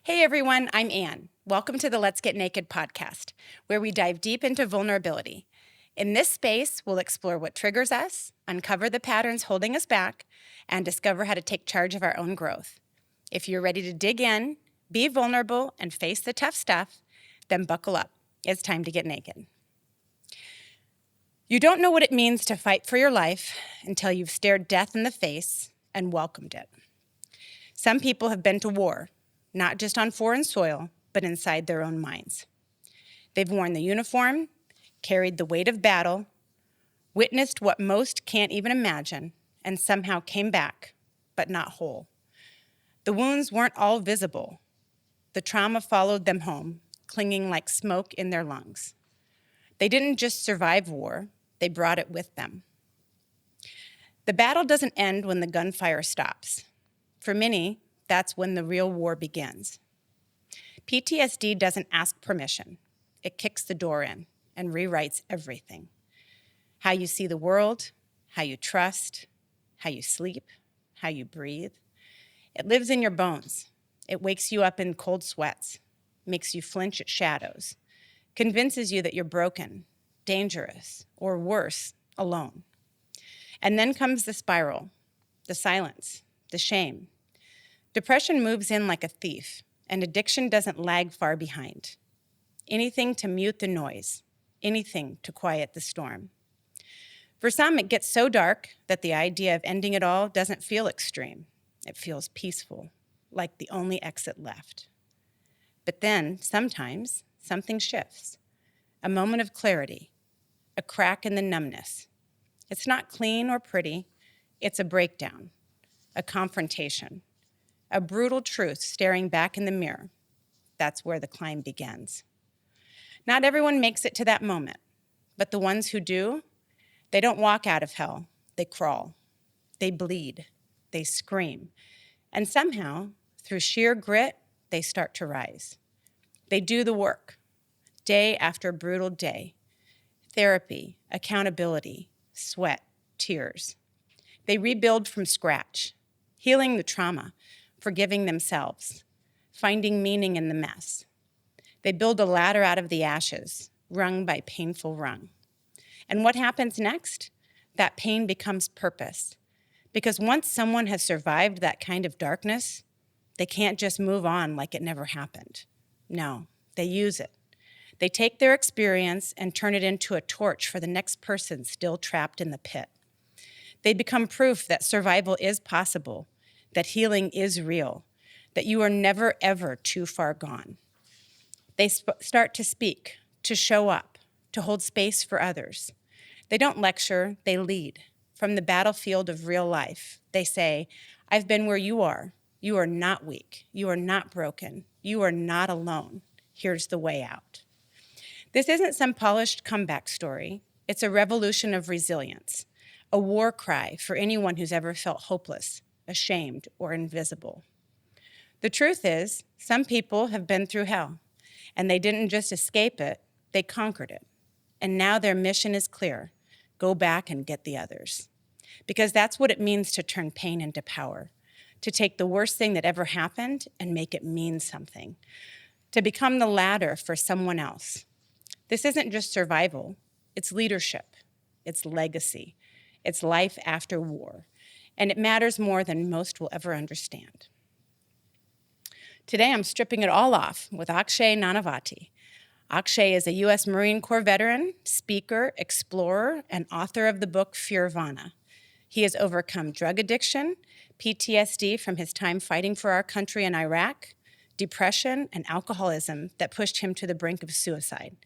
Hey everyone, I'm Anne. Welcome to the Let's Get Naked podcast, where we dive deep into vulnerability. In this space, we'll explore what triggers us, uncover the patterns holding us back, and discover how to take charge of our own growth. If you're ready to dig in, be vulnerable, and face the tough stuff, then buckle up. It's time to get naked. You don't know what it means to fight for your life until you've stared death in the face and welcomed it. Some people have been to war, not just on foreign soil, but inside their own minds. They've worn the uniform, carried the weight of battle, witnessed what most can't even imagine, and somehow came back, but not whole. The wounds weren't all visible. The trauma followed them home, clinging like smoke in their lungs. They didn't just survive war, they brought it with them. The battle doesn't end when the gunfire stops. For many, that's when the real war begins. PTSD doesn't ask permission. It kicks the door in and rewrites everything. How you see the world, how you trust, how you sleep, how you breathe. It lives in your bones. It wakes you up in cold sweats, makes you flinch at shadows, convinces you that you're broken, dangerous, or worse, alone. And then comes the spiral, the silence, the shame. Depression moves in like a thief, and addiction doesn't lag far behind. Anything to mute the noise, anything to quiet the storm. For some, it gets so dark that the idea of ending it all doesn't feel extreme. It feels peaceful, like the only exit left. But then, sometimes, something shifts. A moment of clarity, a crack in the numbness. It's not clean or pretty, it's a breakdown, a confrontation. A brutal truth staring back in the mirror. That's where the climb begins. Not everyone makes it to that moment, but the ones who do, they don't walk out of hell, they crawl. They bleed, they scream, and somehow, through sheer grit, they start to rise. They do the work, day after brutal day. Therapy, accountability, sweat, tears. They rebuild from scratch, healing the trauma, forgiving themselves, finding meaning in the mess. They build a ladder out of the ashes, rung by painful rung. And what happens next? That pain becomes purpose. Because once someone has survived that kind of darkness, they can't just move on like it never happened. No, they use it. They take their experience and turn it into a torch for the next person still trapped in the pit. They become proof that survival is possible, that healing is real, that you are never, ever too far gone. They start to speak, to show up, to hold space for others. They don't lecture, they lead. From the battlefield of real life, they say, I've been where you are. You are not weak. You are not broken. You are not alone. Here's the way out. This isn't some polished comeback story. It's a revolution of resilience, a war cry for anyone who's ever felt hopeless, ashamed, or invisible. The truth is, some people have been through hell, and they didn't just escape it, they conquered it. And now their mission is clear. Go back and get the others. Because that's what it means to turn pain into power, to take the worst thing that ever happened and make it mean something, to become the ladder for someone else. This isn't just survival, it's leadership, it's legacy, it's life after war. And it matters more than most will ever understand. Today, I'm stripping it all off with Akshay Nanavati. Akshay is a U.S. Marine Corps veteran, speaker, explorer, and author of the book Fearvana. He has overcome drug addiction, PTSD from his time fighting for our country in Iraq, depression, and alcoholism that pushed him to the brink of suicide.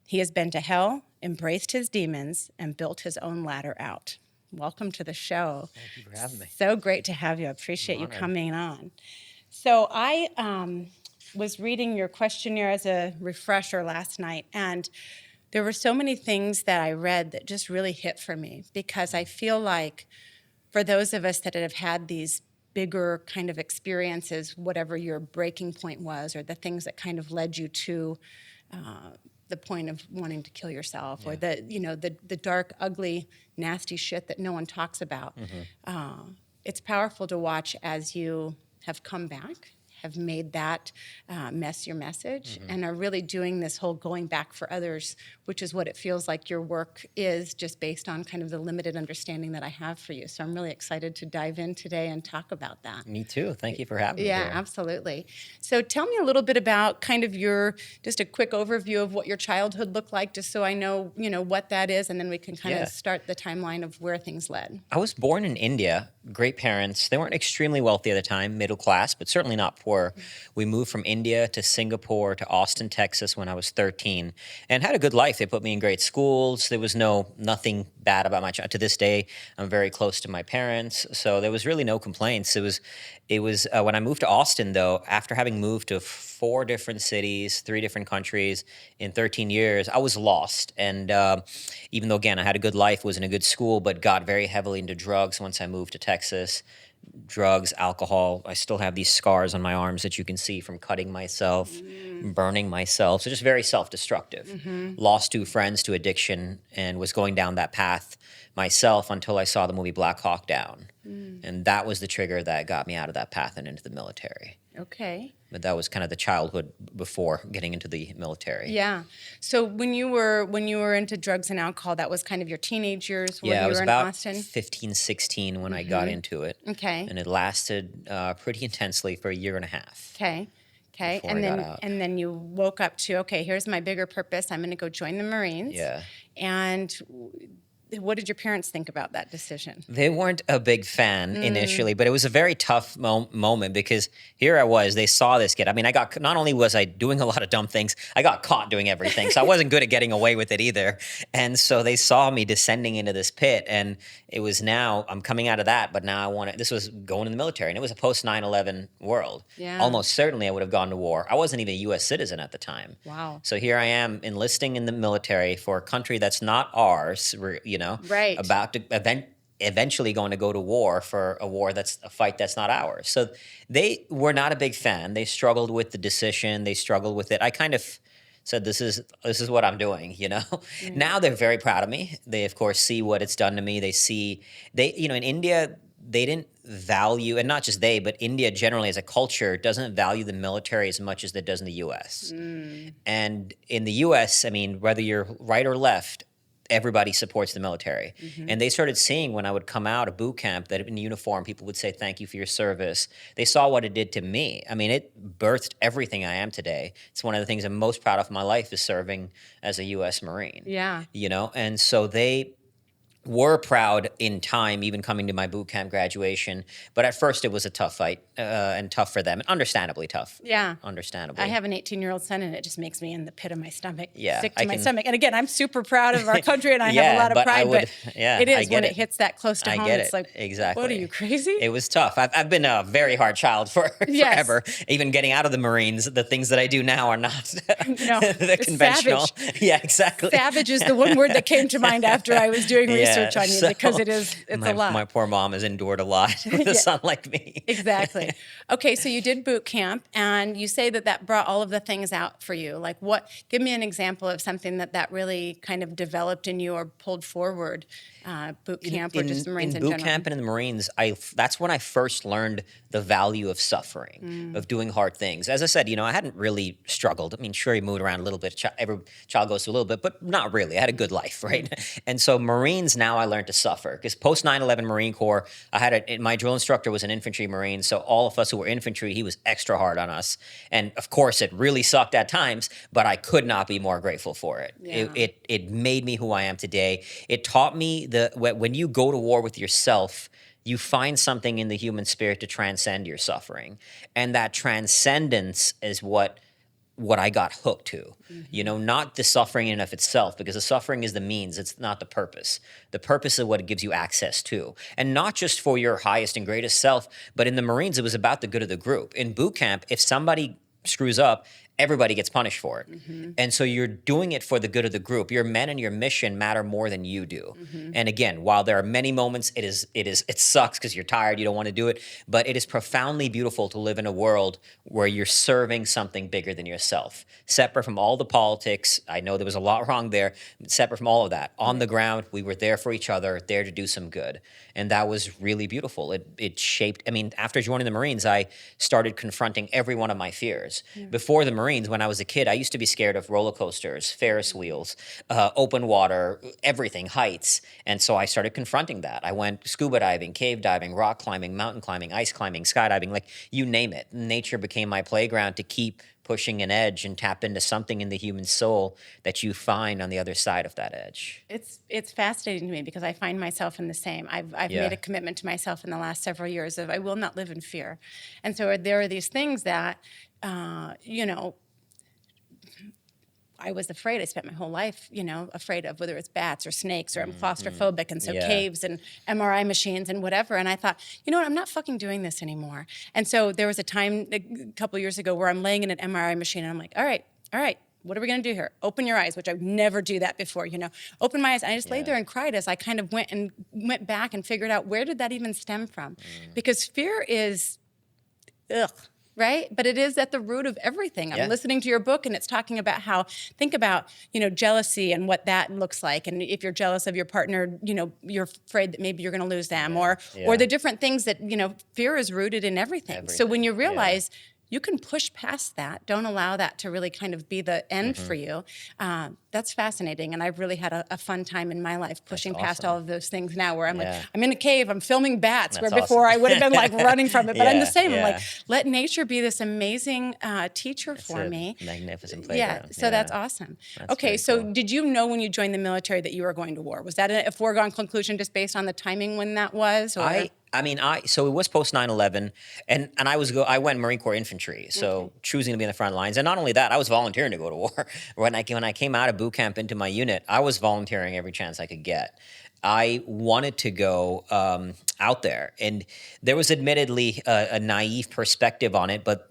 He has been to hell, embraced his demons, and built his own ladder out. Welcome to the show. Thank you for having me. So great to have you. I appreciate I'm you honored. coming on. So I was reading your questionnaire as a refresher last night, and there were so many things that I read that just really hit for me, because I feel like for those of us that have had these bigger kind of experiences, whatever your breaking point was, or the things that kind of led you to the point of wanting to kill yourself, or the dark, ugly, nasty shit that no one talks about. It's powerful to watch as you have come back, have made that mess your message and are really doing this whole going back for others, which is what it feels like your work is, just based on kind of the limited understanding that I have for you. So I'm really excited to dive in today and talk about that. Me too. Thank you for having me Yeah, here. absolutely. So tell me a little bit about kind of just a quick overview of what your childhood looked like, just so I know, what that is, and then we can kind of start the timeline of where things led. I was born in India. Great parents. They weren't extremely wealthy at the time, middle class, but certainly not poor. We moved from India to Singapore to Austin, Texas when I was 13 and had a good life. They put me in great schools. There was nothing bad about my child. To this day, I'm very close to my parents. So there was really no complaints. It was when I moved to Austin, though, after having moved to 4 different cities, 3 different countries in 13 years, I was lost. And even though, again, I had a good life, was in a good school, but got very heavily into drugs once I moved to Texas. Drugs, alcohol. I still have these scars on my arms that you can see from cutting myself, burning myself. So just very self-destructive. Lost 2 friends to addiction and was going down that path myself until I saw the movie Black Hawk Down. And that was the trigger that got me out of that path and into the military. Okay. But that was kind of the childhood before getting into the military. Yeah. So when you were into drugs and alcohol, that was kind of your teenage years when you I was were in about Austin? 15, 16 when I got into it. Okay. And it lasted pretty intensely for a year and a half. Okay. Okay. Before I got out. And then you woke up to, okay, here's my bigger purpose. I'm going to go join the Marines. Yeah. And what did your parents think about that decision? They weren't a big fan initially, but it was a very tough moment because here I was, they saw this kid. I mean, not only was I doing a lot of dumb things, I got caught doing everything. So I wasn't good at getting away with it either. And so they saw me descending into this pit, and it was now, I'm coming out of that, but now this was going in the military, and it was a post 9/11 world. Yeah. Almost certainly I would have gone to war. I wasn't even a U.S. citizen at the time. Wow. So here I am enlisting in the military for a country that's not ours, Right. about to eventually going to go to war for a fight that's not ours. So they were not a big fan. They struggled with the decision. They struggled with it. I kind of said, this is what I'm doing, Now they're very proud of me. They, of course, see what it's done to me. In India, they didn't value, and not just they, but India generally as a culture doesn't value the military as much as it does in the U.S. And in the U.S., I mean, whether you're right or left, everybody supports the military. And they started seeing when I would come out of boot camp that in uniform, people would say, thank you for your service. They saw what it did to me. I mean, it birthed everything I am today. It's one of the things I'm most proud of in my life is serving as a U.S. Marine. Yeah. And so they were proud in time, even coming to my boot camp graduation. But at first it was a tough fight and tough for them. Understandably tough. Yeah. Understandably. I have an 18-year-old son, and it just makes me in the pit of my stomach, Yeah, sick to my stomach. And again, I'm super proud of our country, and I Yeah, have a lot of but pride, but it is I get when it it. hits that close to I home, get it's it. like, Exactly. what, are you crazy? It was tough. I've been a very hard child for Yes. forever. Even getting out of the Marines, the things that I do now are not No, the it's conventional. savage. Yeah, exactly. Savage is the one word that came to mind after I was doing research on you, so because it's a lot. My poor mom has endured a lot with a son like me. Exactly. Okay, so you did boot camp, and you say that brought all of the things out for you. Like what? Give me an example of something that really kind of developed in you or pulled forward. Boot camp or just Marines in boot general. camp and in the Marines, that's when I first learned the value of suffering, of doing hard things. As I said, I hadn't really struggled. I mean, sure, you moved around a little bit. Every child goes through a little bit, but not really. I had a good life, right? And so Marines, now I learned to suffer because post 9/11 Marine Corps, my drill instructor was an infantry Marine, so all of us who were infantry, he was extra hard on us. And of course, it really sucked at times, but I could not be more grateful for it. Yeah. It made me who I am today. It taught me when you go to war with yourself, you find something in the human spirit to transcend your suffering. And that transcendence is what I got hooked to, not the suffering in and of itself, because the suffering is the means, it's not the purpose. The purpose is what it gives you access to. And not just for your highest and greatest self, but in the Marines, it was about the good of the group. In boot camp, if somebody screws up, everybody gets punished for it. And so you're doing it for the good of the group. Your men and your mission matter more than you do. And again, while there are many moments it sucks because you're tired, you don't want to do it, but it is profoundly beautiful to live in a world where you're serving something bigger than yourself. Separate from all the politics, I know there was a lot wrong there, separate from all of that. On the ground, we were there for each other, there to do some good. And that was really beautiful. It shaped, I mean, after joining the Marines, I started confronting every one of my fears. Before the Marines, when I was a kid, I used to be scared of roller coasters, Ferris wheels, open water, everything, heights. And so I started confronting that. I went scuba diving, cave diving, rock climbing, mountain climbing, ice climbing, skydiving, like you name it. Nature became my playground to keep pushing an edge and tap into something in the human soul that you find on the other side of that edge. It's fascinating to me because I find myself in the same. I've made a commitment to myself in the last several years of I will not live in fear. And so there are these things that, I was afraid. I spent my whole life, afraid of whether it's bats or snakes or I'm claustrophobic. And so caves and MRI machines and whatever. And I thought, you know what, I'm not fucking doing this anymore. And so there was a time a couple of years ago where I'm laying in an MRI machine and I'm like, all right, what are we going to do here? Open your eyes, which I would never do that before, Open my eyes. And I just laid there and cried as I kind of went back and figured out where did that even stem from? Because fear is, right? But it is at the root of everything. I'm listening to your book and it's talking about how, think about, jealousy and what that looks like. And if you're jealous of your partner, you're afraid that maybe you're going to lose them or the different things that, fear is rooted in everything. So when you realize you can push past that, don't allow that to really kind of be the end for you. That's fascinating. And I've really had a fun time in my life pushing past all of those things now where I'm like, I'm in a cave, I'm filming bats, where before I would have been like running from it. But I'm the same. I'm like, let nature be this amazing teacher for me. Magnificent playground. So that's awesome. Okay, so did you know when you joined the military that you were going to war? Was that a foregone conclusion just based on the timing when that was? Or? So it was post 9/11, and I went Marine Corps infantry, so choosing to be in the front lines, and not only that, I was volunteering to go to war. When I came out of boot camp into my unit, I was volunteering every chance I could get. I wanted to go out there, and there was admittedly a naive perspective on it, but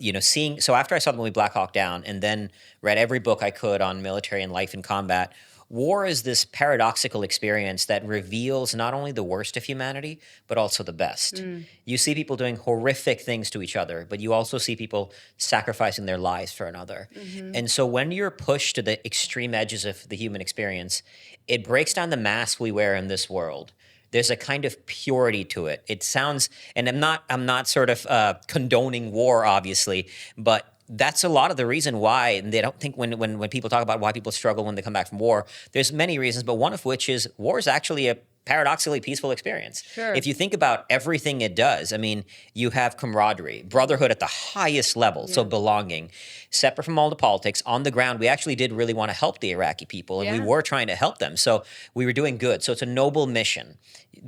so after I saw the movie Black Hawk Down, and then read every book I could on military and life in combat. War is this paradoxical experience that reveals not only the worst of humanity, but also the best. You see people doing horrific things to each other, but you also see people sacrificing their lives for another. And so when you're pushed to the extreme edges of the human experience, it breaks down the mask we wear in this world. There's a kind of purity to it. It sounds, and I'm not sort of condoning war, obviously, but that's a lot of the reason why they don't think when people talk about why people struggle when they come back from war, there's many reasons, but one of which is war is actually a paradoxically peaceful experience. Sure. If you think about everything it does, I mean, you have camaraderie, brotherhood at the highest level, so belonging, separate from all the politics. On the ground, we actually did really want to help the Iraqi people, and we were trying to help them. So we were doing good. So it's a noble mission.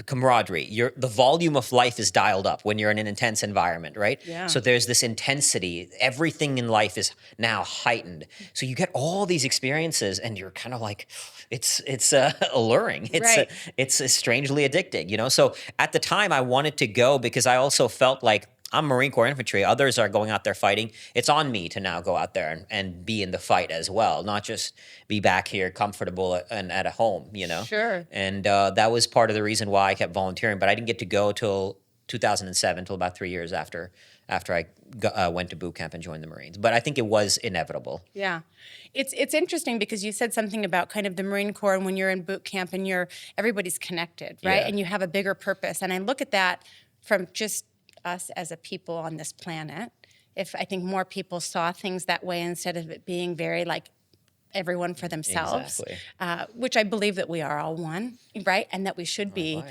Camaraderie, the volume of life is dialed up when you're in an intense environment, right? Yeah. So there's this intensity. Everything in life is now heightened. So you get all these experiences, and you're kind of like, it's alluring. It's strangely addicting, So at the time, I wanted to go because I also felt like I'm Marine Corps infantry. Others are going out there fighting. It's on me to now go out there and be in the fight as well, not just be back here comfortable and at a home, Sure. And that was part of the reason why I kept volunteering. But I didn't get to go till 2007, till about 3 years after I went to boot camp and joined the Marines. But I think it was inevitable. Yeah. It's interesting because you said something about kind of the Marine Corps and when you're in boot camp and everybody's connected, right? Yeah. And you have a bigger purpose. And I look at that from just us as a people on this planet. If I think more people saw things that way instead of it being very like everyone for themselves, which I believe that we are all one, right? And that we should be,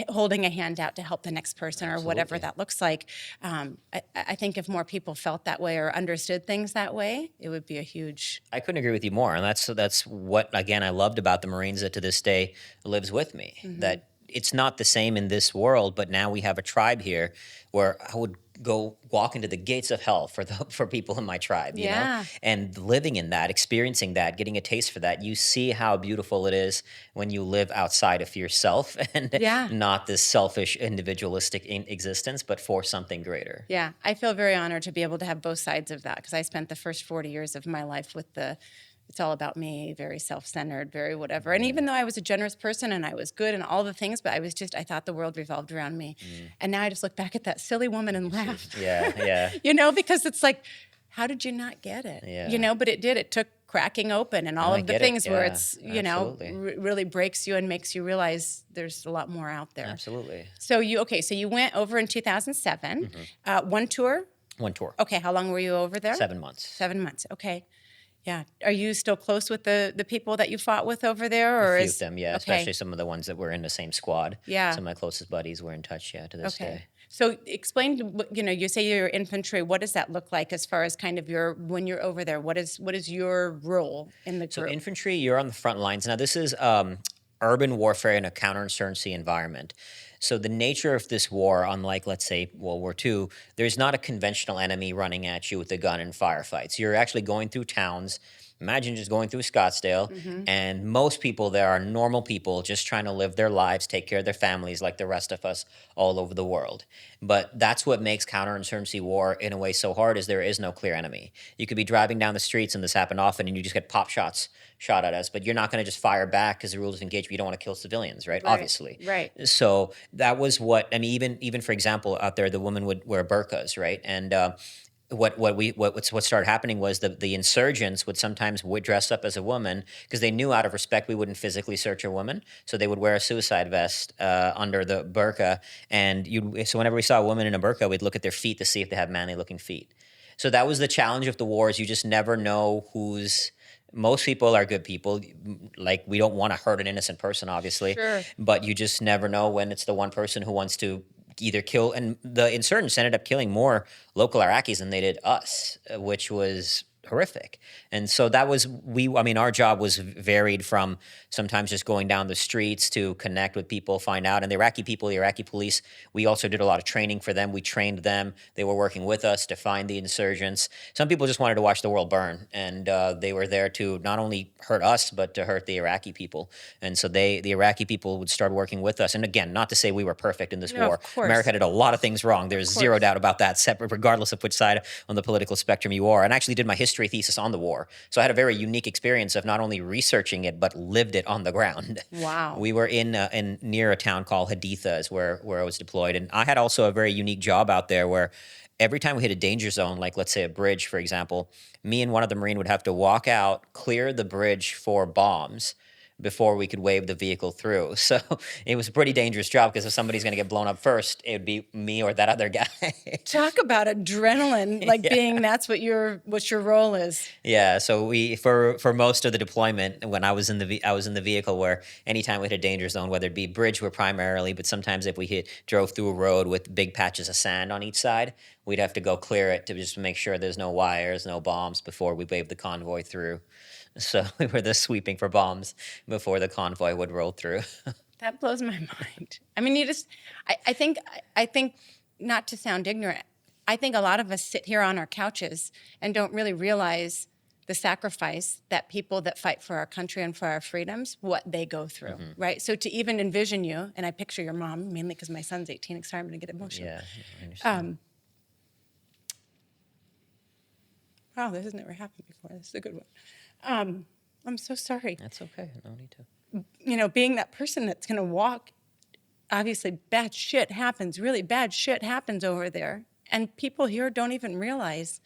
holding a hand out to help the next person or whatever that looks like. I think if more people felt that way or understood things that way, it would be a huge... I couldn't agree with you more. And that's what, again, I loved about the Marines that to this day lives with me. That it's not the same in this world, but now we have a tribe here where I would go walk into the gates of hell for people in my tribe, you know? Yeah. And living in that, experiencing that, getting a taste for that, you see how beautiful it is when you live outside of yourself and Yeah. not this selfish, individualistic existence, but for something greater. Yeah, I feel very honored to be able to have both sides of that because I spent the first 40 years of my life with it's all about me, very self-centered, very whatever. And even though I was a generous person and I was good and all the things, but I thought the world revolved around me. And now I just look back at that silly woman and laugh. Yeah. You know, because it's like, how did you not get it? Yeah. You know, but it did. It took cracking open and all I of the get it. things where Yeah, it's, you know, absolutely. really breaks you and makes you realize there's a lot more out there. Absolutely. So you went over in 2007, one tour. One tour. Okay, how long were you over there? 7 months. 7 months. Okay, yeah. Are you still close with the people that you fought with over there, or A few of them, yeah. Okay. Especially some of the ones that were in the same squad. Yeah. Some of my closest buddies were in touch, yeah, to this day. So explain, you know, you say you're infantry. What does that look like as far as kind of when you're over there? What is your role in the group? So infantry, you're on the front lines. Now, this is urban warfare in a counterinsurgency environment. So the nature of this war, unlike, let's say, World War II, there's not a conventional enemy running at you with a gun and firefights. You're actually going through towns. Imagine just going through Scottsdale, and most people there are normal people just trying to live their lives, take care of their families like the rest of us all over the world. But that's what makes counterinsurgency war in a way so hard is there is no clear enemy. You could be driving down the streets, and this happened often, and you just get pop shots shot at us, but you're not going to just fire back because the rules of engagement, you don't want to kill civilians, right? Obviously. Right. So that was what, I mean, even for example, out there, the women would wear burqas, right? And what started happening was the insurgents would sometimes dress up as a woman because they knew out of respect we wouldn't physically search a woman, so they would wear a suicide vest under the burqa, and so whenever we saw a woman in a burqa, we'd look at their feet to see if they have manly looking feet. So that was the challenge of the wars. You just never know most people are good people. Like, we don't want to hurt an innocent person, obviously. Sure. But you just never know when it's the one person who wants to either kill. And the insurgents ended up killing more local Iraqis than they did us, which was horrific. And so that was, our job was varied from sometimes just going down the streets to connect with people, find out. And the Iraqi people, the Iraqi police, we also did a lot of training for them. We trained them. They were working with us to find the insurgents. Some people just wanted to watch the world burn. And they were there to not only hurt us, but to hurt the Iraqi people. And so the Iraqi people would start working with us. And again, not to say we were perfect in this war. Of course. America did a lot of things wrong. There's zero doubt about that, separate, regardless of which side on the political spectrum you are. And I actually did my history thesis on the war. So I had a very unique experience of not only researching it, but lived it on the ground. Wow. We were in near a town called Haditha is where I was deployed. And I had also a very unique job out there where every time we hit a danger zone, like let's say a bridge, for example, me and one of the Marine would have to walk out, clear the bridge for bombs before we could wave the vehicle through. So it was a pretty dangerous job because if somebody's going to get blown up first, it would be me or that other guy. Talk about adrenaline, like being that's what your role is. Yeah, so for most of the deployment, when I was in the vehicle, where anytime we hit a danger zone, whether it be bridge were primarily, but sometimes if we drove through a road with big patches of sand on each side, we'd have to go clear it to just make sure there's no wires, no bombs before we wave the convoy through. So we were just sweeping for bombs before the convoy would roll through. That blows my mind. I mean, I think, not to sound ignorant, I think a lot of us sit here on our couches and don't really realize the sacrifice that people that fight for our country and for our freedoms, what they go through, right? So to even envision you, and I picture your mom, mainly because my son's 18, sorry, I'm going to get emotional. Yeah, I understand. Wow, this has never happened before. This is a good one. I'm so sorry. That's okay. No need to. You know, being that person that's going to walk, obviously bad shit happens, really bad shit happens over there. And people here don't even realize,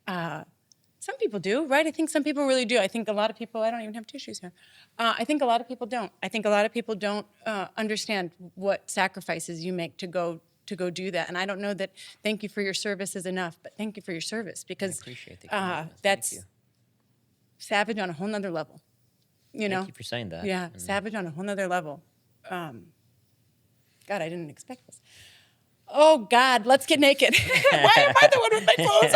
some people do, right? I think some people really do. I think a lot of people, I don't even have tissues here. I think a lot of people don't. I think a lot of people don't understand what sacrifices you make to go do that. And I don't know that thank you for your service is enough, but thank you for your service because I appreciate the comment. that's Thank you. savage on a whole nother level. You know? Thank you for saying that. Yeah, savage on a whole nother level. God, I didn't expect this. Oh, God, let's get naked. Why am I the one with my clothes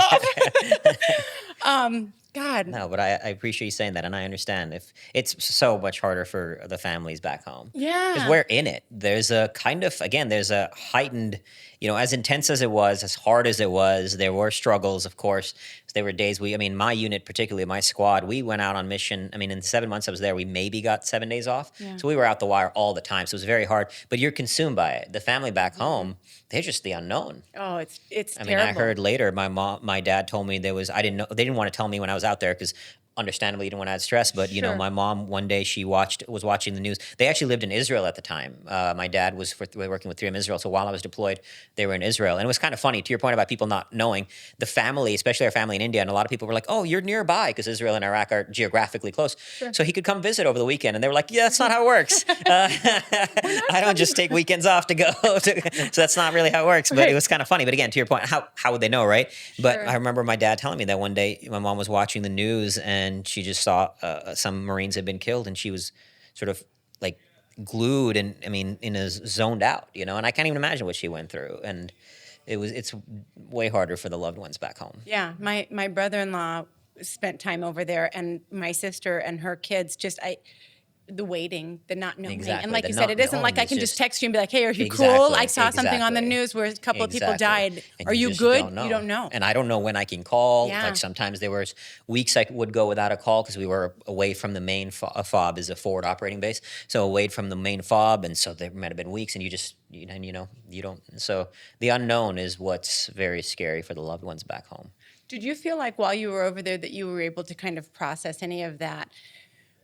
off? God. No, but I appreciate you saying that, and I understand if it's so much harder for the families back home because Yeah. we're in it. There's a kind of again, there's a heightened, as intense as it was, as hard as it was. There were struggles, of course. There were days I mean, my unit, particularly my squad, we went out on mission. I mean, in the 7 months I was there, we maybe got 7 days off, Yeah. so we were out the wire all the time. So it was very hard. But you're consumed by it. The family back home, they're just the unknown. Oh, it's I mean, terrible. I heard later my dad told me I didn't know, they didn't want to tell me when I was out there because understandably you didn't want to add stress, but Sure. my mom one day was watching the news. They actually lived in Israel at the time. My dad was working with 3M Israel, so while I was deployed, they were in Israel, and it was kind of funny to your point about people not knowing the family, especially our family in India, and a lot of people were like, "Oh, you're nearby," because Israel and Iraq are geographically close, so he could come visit over the weekend, and they were like, "Yeah, that's not how it works. I don't just take weekends off to go," so that's not really how it works. But Right. it was kind of funny. But again, to your point, how would they know, right? But Sure. I remember my dad telling me that one day my mom was watching the news and she just saw some Marines had been killed, and she was sort of like glued and zoned out, and I can't even imagine what she went through. And it's way harder for the loved ones back home. Yeah, my brother-in-law spent time over there, and my sister and her kids the waiting, the not knowing. Exactly, And like the you said, not it isn't like knowing I is can just just- text you and be like, hey, are you cool? Exactly, I saw something on the exactly. news where a couple of people Exactly. died. And Are you just good? don't know. You don't know. And I don't know when I can call. Yeah. Like sometimes there was weeks I would go without a call because we were away from the main FOB, is a forward operating base. So away from the main FOB, and so there might have been weeks, and you don't. So the unknown is what's very scary for the loved ones back home. Did you feel like while you were over there that you were able to kind of process any of that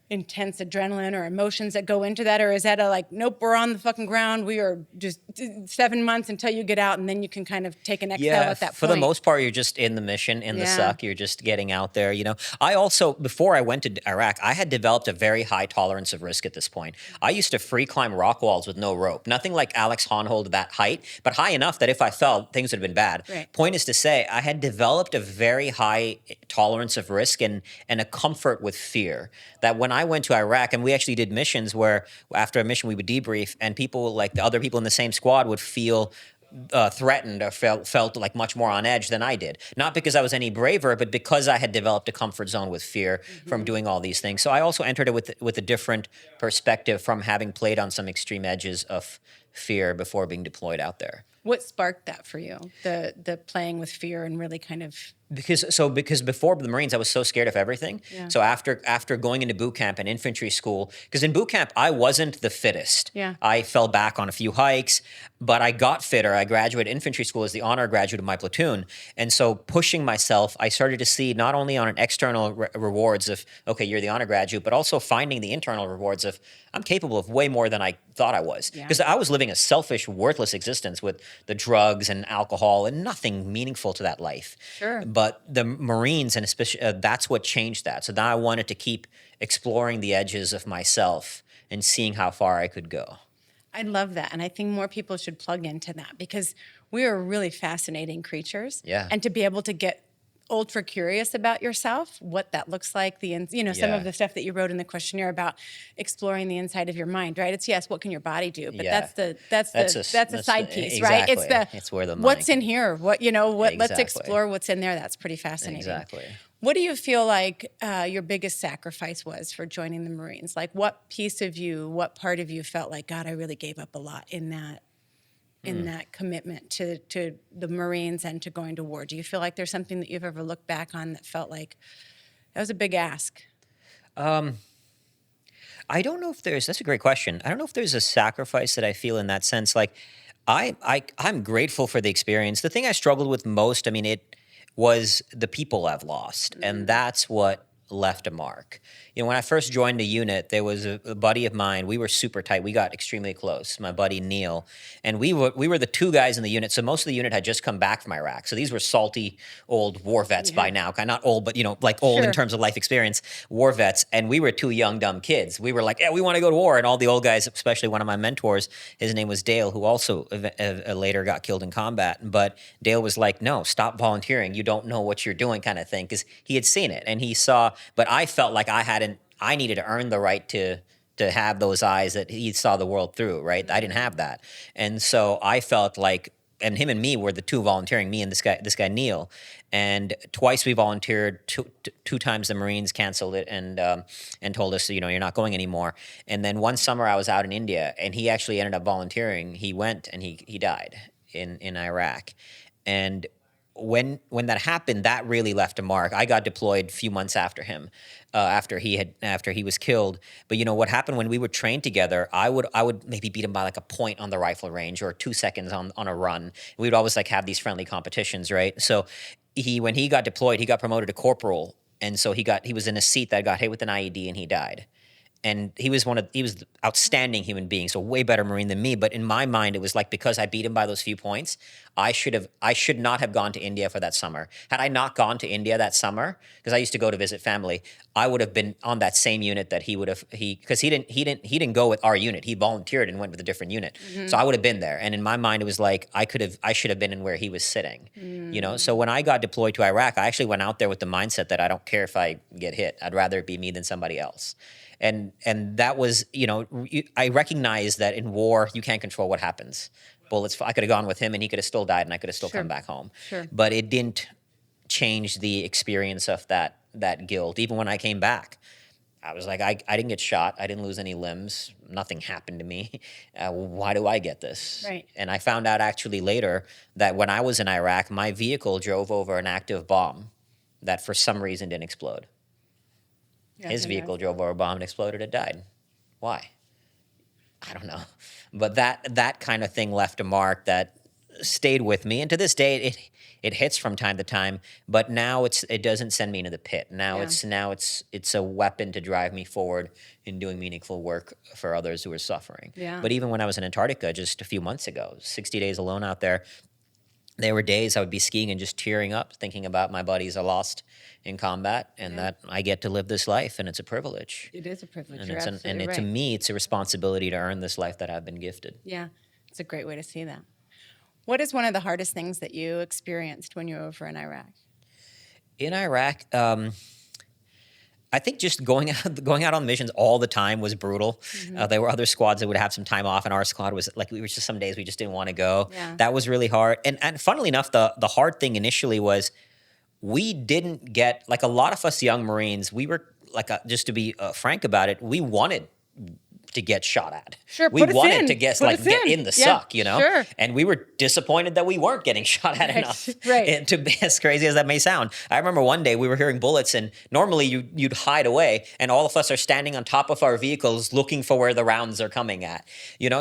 intense adrenaline or emotions that go into that? Or is that nope, we're on the fucking ground. We are just 7 months until you get out, and then you can kind of take an exhale at that point? For the most part, you're just in the mission, in the suck. You're just getting out there, I also, before I went to Iraq, I had developed a very high tolerance of risk at this point. I used to free climb rock walls with no rope. Nothing like Alex Honnold that height, but high enough that if I fell, things would have been bad. Right. Point is to say, I had developed a very high tolerance of risk and a comfort with fear that when I went to Iraq, and we actually did missions where after a mission we would debrief, and people, like the other people in the same squad, would feel threatened or felt like much more on edge than I did. Not because I was any braver, but because I had developed a comfort zone with fear from doing all these things. So I also entered it with a different perspective from having played on some extreme edges of fear before being deployed out there. What sparked that for you? The playing with fear and really kind of... Because before the Marines, I was so scared of everything. Yeah. So after going into boot camp and infantry school, because in boot camp I wasn't the fittest. Yeah. I fell back on a few hikes, but I got fitter. I graduated infantry school as the honor graduate of my platoon, and so pushing myself, I started to see not only on an external rewards of okay, you're the honor graduate, but also finding the internal rewards of I'm capable of way more than I thought I was. Yeah. Because I was living a selfish, worthless existence with the drugs and alcohol and nothing meaningful to that life. Sure. But the Marines, and especially that's what changed that. So now I wanted to keep exploring the edges of myself and seeing how far I could go. I love that. And I think more people should plug into that because we are really fascinating creatures. Yeah. And to be able to get ultra curious about yourself, what that looks like, some Yeah. of the stuff that you wrote in the questionnaire about exploring the inside of your mind, right? It's yes, what can your body do? But Yeah. that's a side piece, right? Exactly. It's where the mind what's can- in here, let's Exactly. explore what's in there. That's pretty fascinating. Exactly. What do you feel like your biggest sacrifice was for joining the Marines? Like what piece of you, what part of you felt like, God, I really gave up a lot in that commitment to the Marines and to going to war? Do you feel like there's something that you've ever looked back on that felt like that was a big ask? I don't know if that's a great question. I don't know if there's a sacrifice that I feel in that sense. Like I'm grateful for the experience. The thing I struggled with most, it was the people I've lost. And that's what left a mark. When I first joined the unit, there was a buddy of mine. We were super tight. We got extremely close. My buddy Neil, and we were the two guys in the unit. So most of the unit had just come back from Iraq. So these were salty old war vets by now. Kind of not old, but like old Sure. in terms of life experience, war vets. And we were two young dumb kids. We were like, yeah, we want to go to war. And all the old guys, especially one of my mentors, his name was Dale, who also later got killed in combat. But Dale was like, no, stop volunteering. You don't know what you're doing, kind of thing, because he had seen it and he saw. But I felt like I needed to earn the right to have those eyes that he saw the world through, right? I didn't have that. And so I felt like and him and me were the two volunteering, me and this guy Neil, and twice we volunteered. Two times the Marines canceled it and told us, you're not going anymore. And then one summer I was out in India, and he actually ended up volunteering. He went and he died in Iraq, and when that happened, that really left a mark. I got deployed a few months after him, after he was killed. But what happened when we would train together? I would maybe beat him by like a point on the rifle range or 2 seconds on a run. We would always like have these friendly competitions, right? So when he got deployed, he got promoted to corporal, and so he was in a seat that got hit with an IED and he died. And he was an outstanding human being, so way better Marine than me. But in my mind, it was like, because I beat him by those few points, I should not have gone to India for that summer. Had I not gone to India that summer, because I used to go to visit family, I would have been on that same unit that because he didn't go with our unit. He volunteered and went with a different unit. Mm-hmm. So I would have been there. And in my mind, it was like I should have been in where he was sitting. Mm. So when I got deployed to Iraq, I actually went out there with the mindset that I don't care if I get hit. I'd rather it be me than somebody else. And that was, I recognize that in war, you can't control what happens. Bullets, I could have gone with him and he could have still died and I could have still come back home. Sure. But it didn't change the experience of that guilt. Even when I came back, I was like, I didn't get shot. I didn't lose any limbs. Nothing happened to me. Why do I get this? Right. And I found out actually later that when I was in Iraq, my vehicle drove over an active bomb that for some reason didn't explode. His vehicle drove over a bomb and exploded. It died. Why? I don't know. But that kind of thing left a mark that stayed with me. And to this day, it hits from time to time. But now it doesn't send me into the pit. Now it's a weapon to drive me forward in doing meaningful work for others who are suffering. Yeah. But even when I was in Antarctica just a few months ago, 60 days alone out there, there were days I would be skiing and just tearing up, thinking about my buddies I lost in combat, and that I get to live this life, and it's a privilege. It is a privilege. And to me, it's a responsibility to earn this life that I've been gifted. Yeah, it's a great way to see that. What is one of the hardest things that you experienced when you were over in Iraq? In Iraq, I think just going out on missions all the time was brutal. Mm-hmm. There were other squads that would have some time off, and our squad was like, we were just some days we just didn't want to go. Yeah. That was really hard. And funnily enough, the hard thing initially was we didn't get, like a lot of us young Marines, we were like, just to be frank about it, we wanted to get shot at. Sure, we wanted to get in the suck, Sure. And we were disappointed that we weren't getting shot at enough. Right. To be as crazy as that may sound. I remember one day we were hearing bullets, and normally you'd hide away, and all of us are standing on top of our vehicles looking for where the rounds are coming at.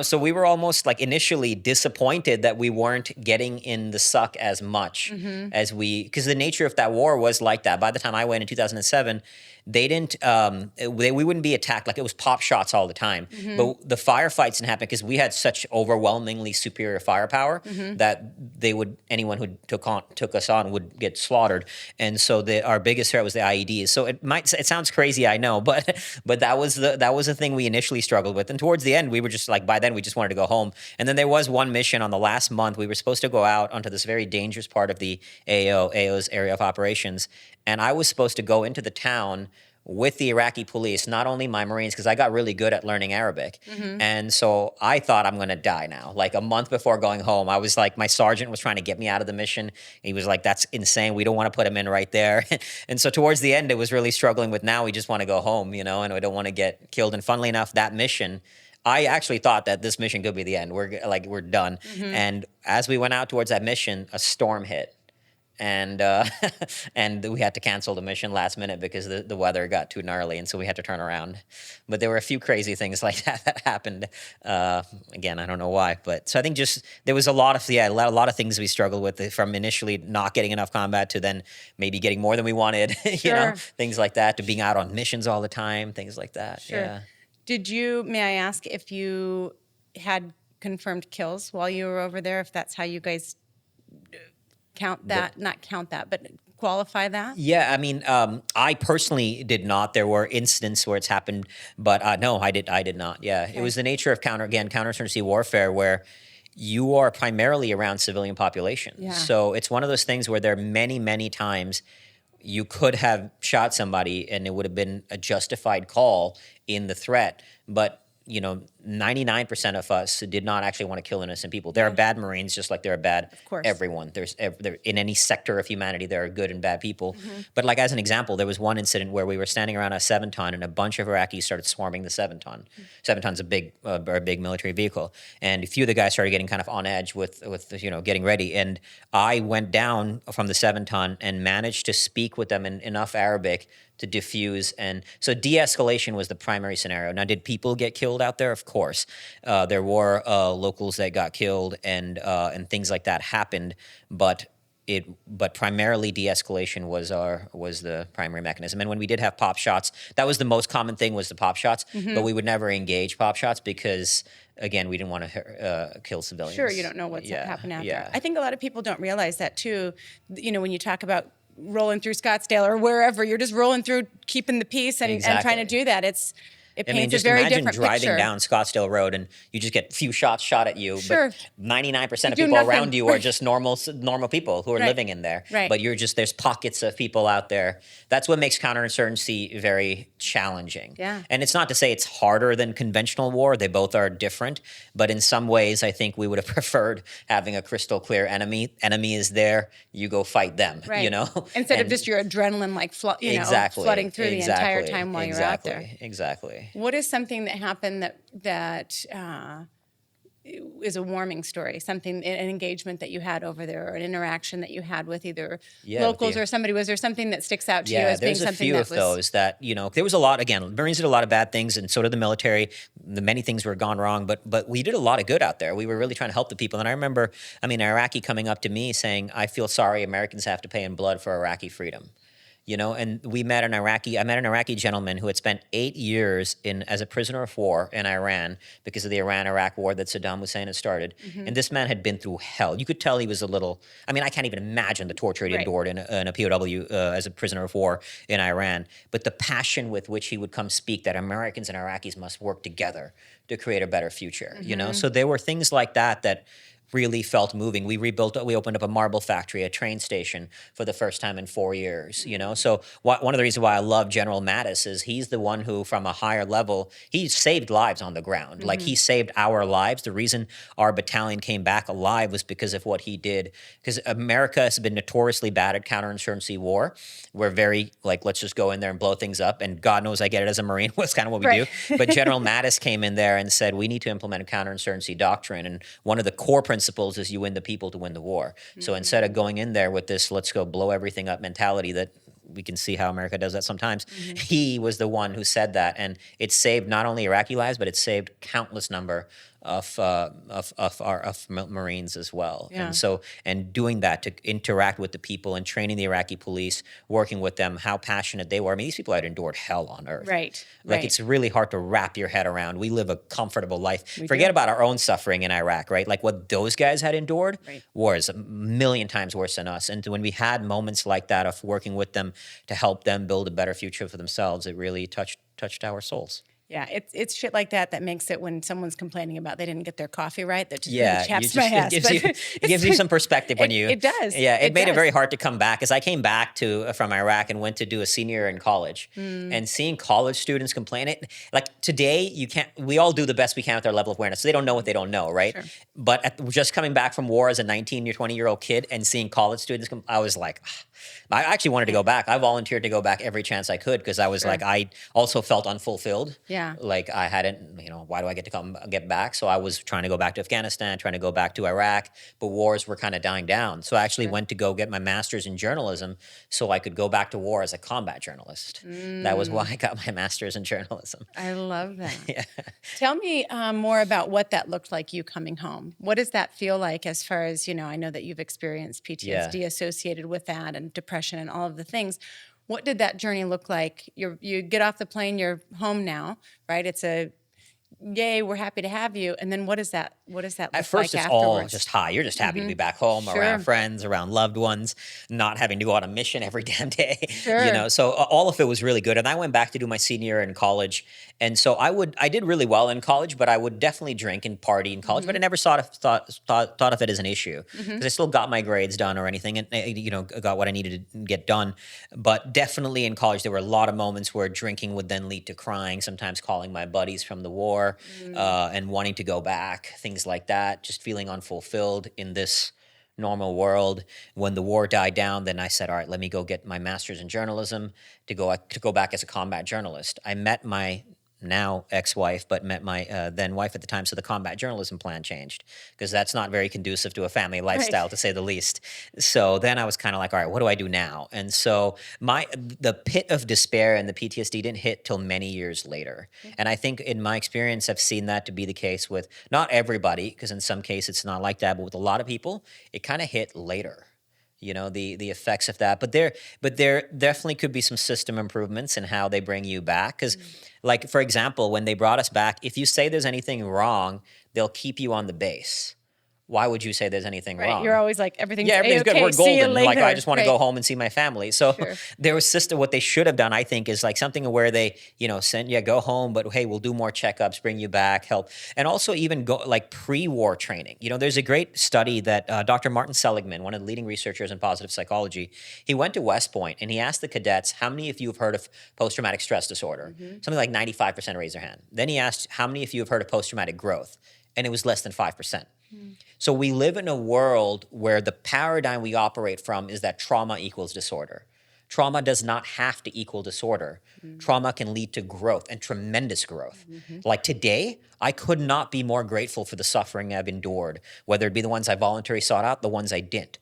So we were almost like initially disappointed that we weren't getting in the suck as much as because the nature of that war was like that. By the time I went in 2007, they didn't. We wouldn't be attacked, like it was pop shots all the time. Mm-hmm. But the firefights didn't happen because we had such overwhelmingly superior firepower that anyone who took us on would get slaughtered. And so our biggest threat was the IEDs. So it sounds crazy, I know, but that was the thing we initially struggled with. And towards the end, we were just like, by then we just wanted to go home. And then there was one mission on the last month. We were supposed to go out onto this very dangerous part of the AO's area of operations. And I was supposed to go into the town with the Iraqi police, not only my Marines, because I got really good at learning Arabic. Mm-hmm. And so I thought I'm going to die now. Like a month before going home, I was like, my sergeant was trying to get me out of the mission. He was like, that's insane. We don't want to put him in right there. And so towards the end, it was really struggling with, now we just want to go home, and we don't want to get killed. And funnily enough, that mission, I actually thought that this mission could be the end. We're done. Mm-hmm. And as we went out towards that mission, a storm hit. And and we had to cancel the mission last minute because the weather got too gnarly, and so we had to turn around. But there were a few crazy things like that happened. Again, I don't know why, but so I think just there was a lot of things we struggled with, from initially not getting enough combat to then maybe getting more than we wanted, Sure. Things like that, to being out on missions all the time, things like that. Sure. Yeah. May I ask if you had confirmed kills while you were over there, if that's how you guys but qualify that? Yeah, I mean, I personally did not. There were incidents where it's happened, but no, I did not. Yeah, okay. It was the nature of counterinsurgency warfare, where you are primarily around civilian population. Yeah. So it's one of those things where there are many, many times you could have shot somebody and it would have been a justified call in the threat, but 99% of us did not actually want to kill innocent people. There are bad Marines, just like there are bad course. everyone. There, in any sector of humanity, there are good and bad people. But like as an example, there was one incident where we were standing around a 7-ton, and a bunch of Iraqis started swarming the 7-ton. 7-ton's a big military vehicle, and a few of the guys started getting kind of on edge with getting ready. And I went down from the 7-ton and managed to speak with them in enough Arabic to diffuse. And so de-escalation was the primary scenario. Now, did people get killed out there? Of course. There were locals that got killed, and things like that happened, but primarily de-escalation was the primary mechanism. And when we did have pop shots, that was the most common thing, was the pop shots, but we would never engage pop shots because, again, we didn't want to kill civilians. Sure, you don't know what's happened after. I think a lot of people don't realize that too. When you talk about rolling through Scottsdale or wherever, you're just rolling through, keeping the peace and trying to do that. It paints a very different picture. Just imagine driving down Scottsdale Road and you just get a few shots shot at you, but 99% of people around you are just normal people who are living in there. Right. But there's pockets of people out there. That's what makes counterinsurgency very challenging. Yeah. And it's not to say it's harder than conventional war. They both are different. But in some ways, I think we would have preferred having a crystal clear enemy. Enemy is there. You go fight them, right. Instead of just your adrenaline flooding through the entire time while you're out there. Exactly. What is something that happened that is a warming story? An engagement that you had over there, or an interaction that you had with either locals or somebody? Was there something that sticks out to you as being something that was? Yeah, there's a few of those that, there was a lot. Again, Marines did a lot of bad things, and so did the military. Many things were gone wrong, but we did a lot of good out there. We were really trying to help the people. And I remember, an Iraqi coming up to me saying, "I feel sorry Americans have to pay in blood for Iraqi freedom." And I met an Iraqi gentleman who had spent 8 years as a prisoner of war in Iran because of the Iran-Iraq war that Saddam Hussein had started. And this man had been through hell. You could tell he was I can't even imagine the torture he endured in a POW as a prisoner of war in Iran. But the passion with which he would come speak that Americans and Iraqis must work together to create a better future, So there were things like that really felt moving. We opened up a marble factory, a train station for the first time in 4 years, So one of the reasons why I love General Mattis is he's the one who, from a higher level, he saved lives on the ground. Like, he saved our lives. The reason our battalion came back alive was because of what he did. Because America has been notoriously bad at counterinsurgency war. We're very, let's just go in there and blow things up. And God knows I get it as a Marine. That's kind of what we do. But General Mattis came in there and said, we need to implement a counterinsurgency doctrine. And one of the core principles is you win the people to win the war. So instead of going in there with this let's go blow everything up mentality that we can see how America does that sometimes, he was the one who said that, and it saved not only Iraqi lives, but it saved countless number of Marines as well. Yeah. And doing that to interact with the people and training the Iraqi police, working with them, how passionate they were. These people had endured hell on earth. Right. It's really hard to wrap your head around. We live a comfortable life. Forget about our own suffering in Iraq, right? Like what those guys had endured was a million times worse than us. And when we had moments like that of working with them to help them build a better future for themselves, it really touched our souls. Yeah, it's shit like that makes it, when someone's complaining about they didn't get their coffee right, that just really chaps my ass. It gives you some perspective when you... It does. Yeah, it made it very hard to come back, because I came back from Iraq and went to do a senior in college. And seeing college students complain, today, we all do the best we can with our level of awareness. So they don't know what they don't know, right? Sure. But just coming back from war as a 19 or 20-year-old kid and seeing college students, I was like... I actually wanted to go back. I volunteered to go back every chance I could, because I was I also felt unfulfilled. Yeah. Like I hadn't, why do I get to get back? So I was trying to go back to Afghanistan, trying to go back to Iraq, but wars were kind of dying down. So I actually went to go get my master's in journalism so I could go back to war as a combat journalist. That was why I got my master's in journalism. I love that. Yeah. Tell me more about what that looked like, you coming home. What does that feel like, as far as, I know that you've experienced PTSD associated with that, and depression and all of the things. What did that journey look like? You get off the plane, you're home now, right? It's a yay, we're happy to have you. And then what does that look like afterwards? At first, it's all just high. You're just happy to be back home, around friends, around loved ones, not having to go on a mission every damn day. Sure. So all of it was really good. And I went back to do my senior year in college. And so I did really well in college, but I would definitely drink and party in college, but I never thought of it as an issue, because I still got my grades done or anything, and got what I needed to get done. But definitely in college, there were a lot of moments where drinking would then lead to crying, sometimes calling my buddies from the war, war and wanting to go back, things like that, just feeling unfulfilled in this normal world. When the war died down, then I said, all right, let me go get my master's in journalism to go back as a combat journalist. I met my now ex-wife, but met my then wife at the time. So the combat journalism plan changed because that's not very conducive to a family lifestyle, to say the least. So then I was kind of like, all right, what do I do now? And so the pit of despair and the PTSD didn't hit till many years later. And I think in my experience, I've seen that to be the case with not everybody, because in some cases it's not like that, but with a lot of people, it kind of hit later. The effects of that. But there definitely could be some system improvements in how they bring you back. Because, like, for example, when they brought us back, if you say there's anything wrong, they'll keep you on the base. Why would you say there's anything wrong? You're always like, everything's everything's A-okay. good. We're See you golden. Like, later. I just want to go home and see my family. So there was what they should have done, I think, is like something where they, send you, go home, but hey, we'll do more checkups, bring you back, help. And also even go like pre-war training. There's a great study that Dr. Martin Seligman, one of the leading researchers in positive psychology, he went to West Point and he asked the cadets, how many of you have heard of post-traumatic stress disorder? Something like 95% raised their hand. Then he asked, how many of you have heard of post-traumatic growth? And it was less than 5%. So we live in a world where the paradigm we operate from is that trauma equals disorder. Trauma does not have to equal disorder. Trauma can lead to growth, and tremendous growth. Like today, I could not be more grateful for the suffering I've endured, whether it be the ones I voluntarily sought out, the ones I didn't.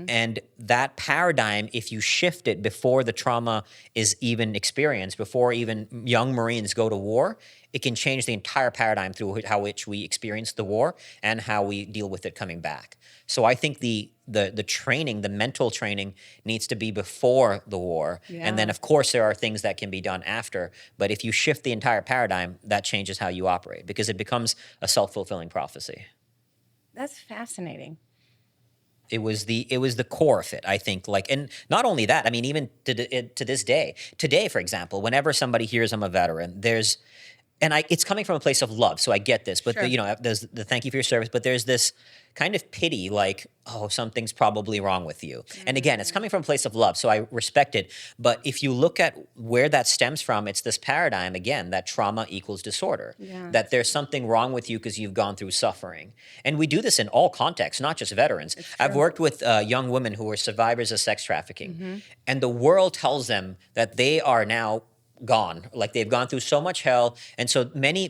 And that paradigm, if you shift it before the trauma is even experienced, before even young Marines go to war, it can change the entire paradigm through how which we experience the war and how we deal with it coming back. So I think the training, the mental training, needs to be before the war. And then, of course, there are things that can be done after. But if you shift the entire paradigm, that changes how you operate because it becomes a self-fulfilling prophecy. That's fascinating. It was the core of it, I think. Like, and not only that, I mean, even to this day, today, for example, whenever somebody hears I'm a veteran, it's coming from a place of love, so I get this. But there's the thank you for your service. But there's this kind of pity, like, oh, something's probably wrong with you. And again, it's coming from a place of love, so I respect it. But if you look at where that stems from, it's this paradigm again that trauma equals disorder. That there's something wrong with you because you've gone through suffering. And we do this in all contexts, not just veterans. I've worked with young women who are survivors of sex trafficking, and the world tells them that they are now gone, like they've gone through so much hell. And so many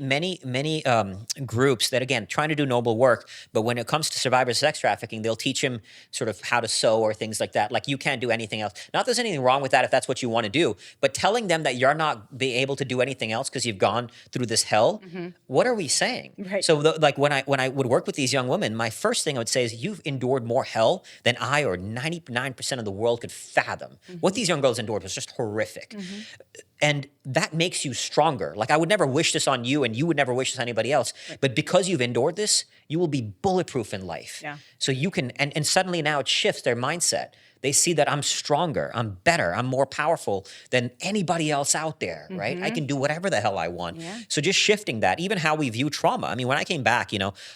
groups that, again, trying to do noble work, but when it comes to survivors of sex trafficking, they'll teach them sort of how to sew or things like that. Like, you can't do anything else. Not that there's anything wrong with that if that's what you want to do, but telling them that you're not be able to do anything else because you've gone through this hell, what are we saying? Right. So when I would work with these young women, my first thing I would say is, you've endured more hell than I or 99% of the world could fathom. What these young girls endured was just horrific. And that makes you stronger. Like, I would never wish this on you, and you would never wish this on anybody else. Right. But because you've endured this, you will be bulletproof in life. So you can, and suddenly now it shifts their mindset. They see that I'm stronger, I'm better, I'm more powerful than anybody else out there, right? I can do whatever the hell I want. So just shifting that, even how we view trauma. I mean, when I came back,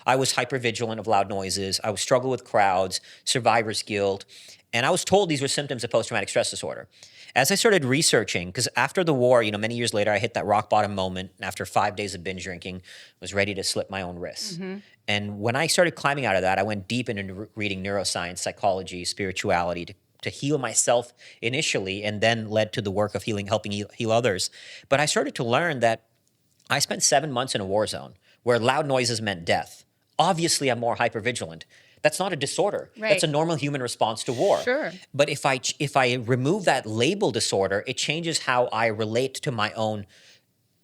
I was hypervigilant of loud noises. I would struggle with crowds, survivor's guilt. And I was told these were symptoms of post-traumatic stress disorder. As I started researching, because after the war, many years later, I hit that rock bottom moment. After 5 days of binge drinking, was ready to slit my own wrists. And when I started climbing out of that, I went deep into reading neuroscience, psychology, spirituality to heal myself initially, and then led to the work of helping heal others. But I started to learn that I spent 7 months in a war zone where loud noises meant death. Obviously, I'm more hypervigilant. That's not a disorder. Right. That's a normal human response to war. Sure. But if I remove that label disorder, it changes how I relate to my own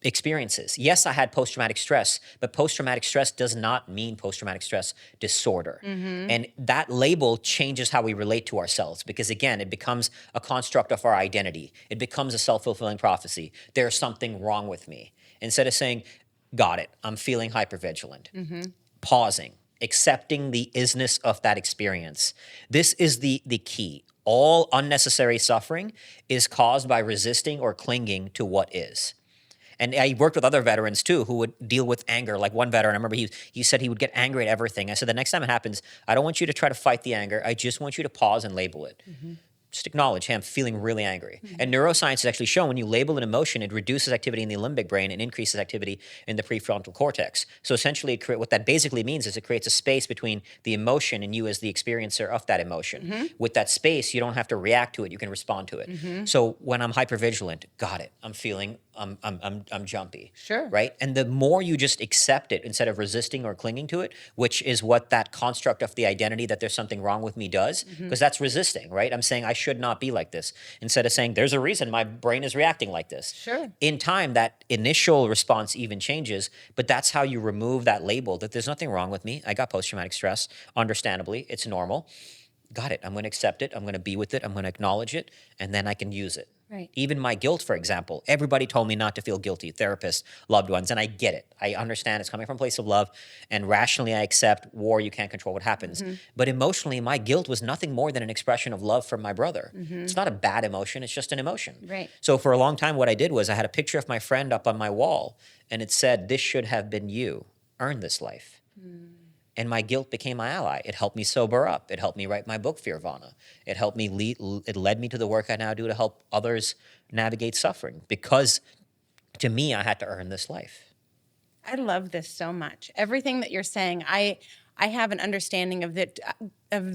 experiences. Yes, I had post-traumatic stress, but post-traumatic stress does not mean post-traumatic stress disorder. And that label changes how we relate to ourselves because, again, it becomes a construct of our identity. It becomes a self-fulfilling prophecy. There's something wrong with me. Instead of saying, got it, I'm feeling hypervigilant. Pausing. Accepting the isness of that experience. This is the key. All unnecessary suffering is caused by resisting or clinging to what is. And I worked with other veterans too who would deal with anger. Like one veteran, I remember he said he would get angry at everything. I said, the next time it happens, I don't want you to try to fight the anger. I just want you to pause and label it. Just acknowledge, hey, I'm feeling really angry. And neuroscience has actually shown when you label an emotion, it reduces activity in the limbic brain and increases activity in the prefrontal cortex. So essentially, what that basically means is it creates a space between the emotion and you as the experiencer of that emotion. With that space, you don't have to react to it; you can respond to it. So when I'm hypervigilant, got it. I'm feeling, I'm jumpy. Sure. Right. And the more you just accept it instead of resisting or clinging to it, which is what that construct of the identity that there's something wrong with me does, because that's resisting, right? I'm saying I should not be like this instead of saying there's a reason my brain is reacting like this. Sure. In time, that initial response even changes, but that's how you remove that label that there's nothing wrong with me. I got post-traumatic stress. Understandably, it's normal. Got it. I'm going to accept it. I'm going to be with it. I'm going to acknowledge it, and then I can use it. Right. Even my guilt, for example, everybody told me not to feel guilty, therapists, loved ones, and I get it. I understand it's coming from a place of love, and rationally I accept war, you can't control what happens. But emotionally, my guilt was nothing more than an expression of love for my brother. It's not a bad emotion, it's just an emotion. Right. So for a long time, what I did was I had a picture of my friend up on my wall, and it said, this should have been you. Earn this life. And my guilt became my ally. It helped me sober up. It helped me write my book, Fearvana. It helped me it led me to the work I now do to help others navigate suffering, because to me, I had to earn this life. I love this so much. Everything that you're saying, I have an understanding of